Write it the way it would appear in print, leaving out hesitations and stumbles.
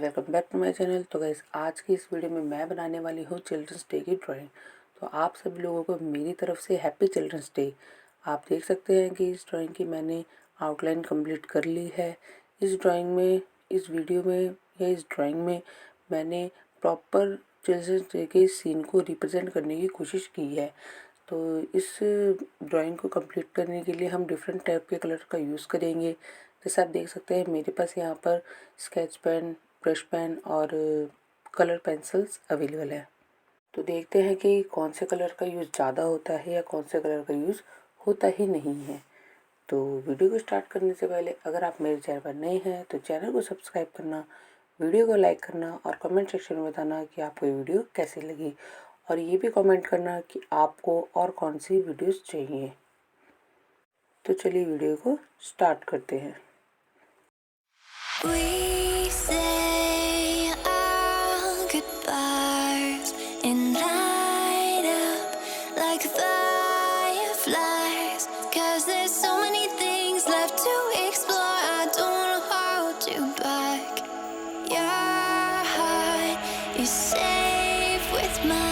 Welcome back to my channel. तो guys आज की इस वीडियो में मैं बनाने वाली हूँ चिल्ड्रंस डे की ड्राइंग। तो आप सभी लोगों को मेरी तरफ से हैप्पी चिल्ड्रंस डे। आप देख सकते हैं कि इस ड्राइंग की मैंने आउटलाइन कंप्लीट कर ली है। इस ड्राइंग में, इस वीडियो में या इस ड्राइंग में मैंने प्रॉपर चिल्ड्रंस डे के सीन को रिप्रेजेंट करने की कोशिश की है। तो इस ड्राइंग को कंप्लीट करने के लिए हम डिफरेंट टाइप के कलर का यूज़ करेंगे। जैसे आप देख सकते हैं मेरे पास यहाँ पर स्केच पेन, ब्रश पेन और कलर पेंसिल्स अवेलेबल है। तो देखते हैं कि कौन से कलर का यूज़ ज़्यादा होता है या कौन से कलर का यूज़ होता ही नहीं है। तो वीडियो को स्टार्ट करने से पहले अगर आप मेरे चैनल पर नए हैं तो चैनल को सब्सक्राइब करना, वीडियो को लाइक करना और कमेंट सेक्शन में बताना कि आपको ये वीडियो कैसी लगी। और ये भी कमेंट करना कि आपको और कौन सी वीडियोस चाहिए। तो चलिए वीडियो को स्टार्ट करते हैं। We say our goodbyes and light up like fireflies, 'cause there's so many things left to explore. I don't wanna hold you back. Your heart is safe with mine.